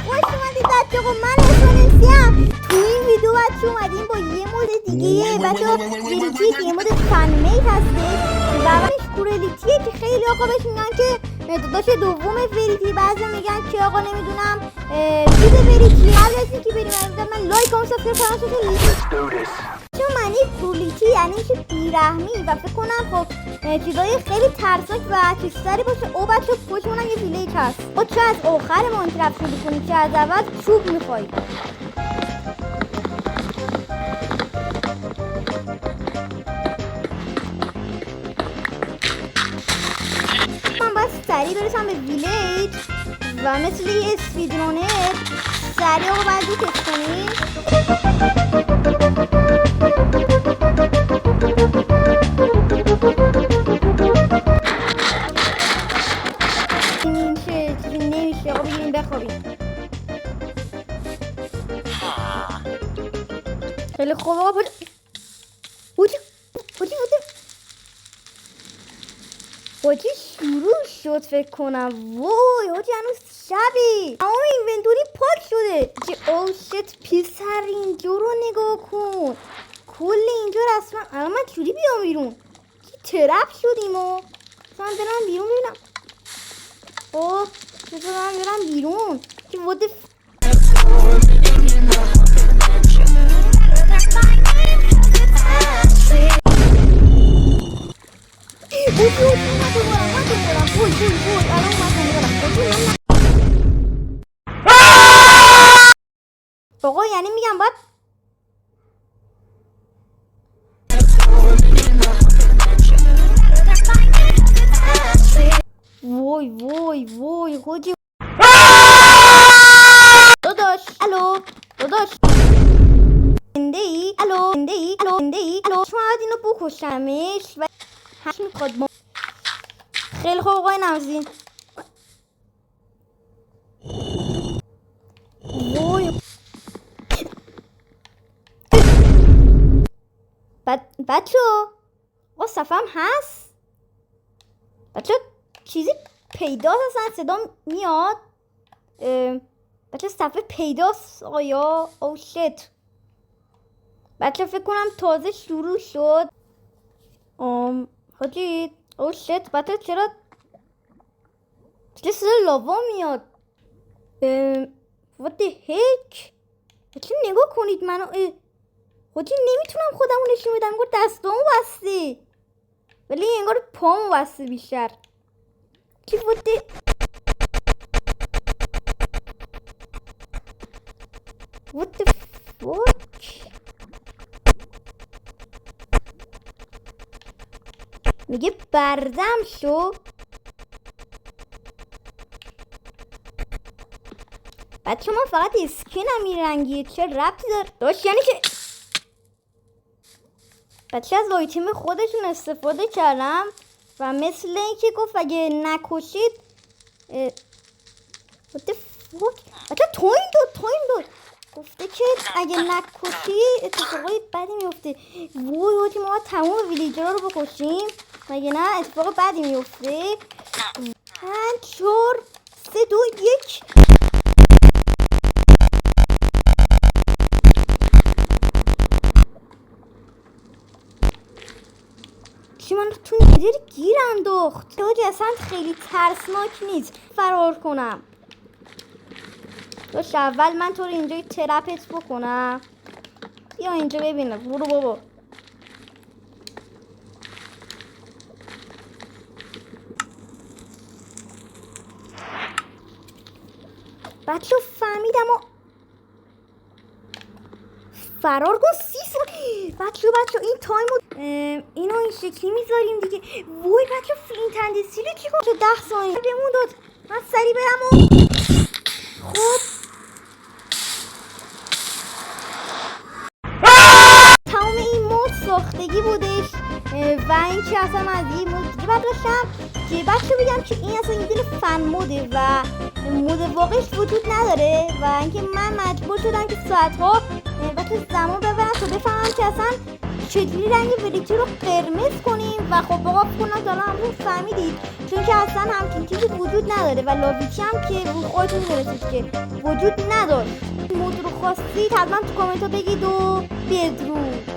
خوش اومدید بچه ها. من اسمانسیم. تو این ویدیو بچه اومدیم با یه مود دیگه بچه ها، فریتی که یه مود فنمیت هستش و اولش کورالیتیه که خیلی آقا بهش میگن که داداش دوم فریتی، بعضی میگن که آقا نمیدونم چیز فریتی. قبل از اینکه بریم من لایک و سابسکرایب کنم. چون معنی کورالیتی یعنی که بیرحمی و فکر کنم خب چیزای خیلی ترسناک و چیزتری باشه. او بچه پشتمون هم یه ویلیج هست. خب چه از آخر ماینکرافت شروع کنی چه از اول چوب میخوایی. من باید سریع برسم به ویلیج و مثل یه اسپیدرونر سریع آقا باید رو تست کنیم. نمیشه آقا بگیریم بخوابیم. خیلی خوب آقا حاجی شروع شد فکر کنم. وای حاجی هنوز شبی اما اینونتوری پاک شده. او شت پسر اینجا رو نگاه کن. کل اینجا رسما الان من چوری بیام بیرون. ترپ شدیم و من برم بیرون ببینم. اوه چطور من برم بیرون که وده آقا یعنی میگم باید وای وای وای خودی داداش. الو داداش زنده ای؟ الو زنده ای؟ الو زنده ای؟ الو شما باید اینو بکشمش و هش میخواد ما. خیلی خوب آقای نمزین. وای بچه آقا صفم هست بچه چیزی پیداست اصلا صدا میاد. بچه صفحه پیداست آقایا. او شت بچه فکر کنم تازه شروع شد. حاجی او شت بچه چرا صدا لاوا میاد. what the heck. بچه نگاه کنید منو. حاجی نمیتونم خودمو نشون بدم. انگار دستامو بسته ولی انگار پامو بسته بیشتر. کی what the what the fuck. میگه بردم شو. بچه من فقط اسکنم این رنگیه چه ربطی داره داشت یعنی که بچه از آیتم خودشون استفاده کردم و مثل اینکه گفت اگه نکشید what the fuck. بچه توین داد گفته که اگه نکشی اتفاقای بدی میفته. وای حاجی ما تمام ویلیجرها رو بکشیم مگه نه اتفاق بدی میفته. 5 4 3 2 1. چی من تو ندر گیر انداخت. حاجی اصلا خیلی ترسناک نیست فرار کنم. داشت اول من تو رو اینجا ترپت بکنم. یا اینجا ببینم. برو بابا. بچه فهمیدم و فرار کن. 30 ثانیه. بچه این تایمو اینو این شکلی میذاریم دیگه. وای بچه فلینت اند استیل چی کن. 10 ثانیه بمون داد. من سریع برم و خب تمام این مود ساختگی بودش و این که اصلا از این مود دیگه بعد داشتم که بچه بگم که این اصلا یه دونه فن موده و مود واقعش وجود نداره و اینکه من مجبور شدم که ساعتها بچه زمان ببرم تا بفهمم که اصلا چجوری رنگ ولیتی رو قرمز کنیم و خب آقا فکر کنم همون فهمیدید، چون که اصلا همچین چیزی وجود نداره و لاویچی هم که خودتون می‌دونید که وجود نداره. مود رو خواستید حتما تو کامنت ها بگید و بدرود.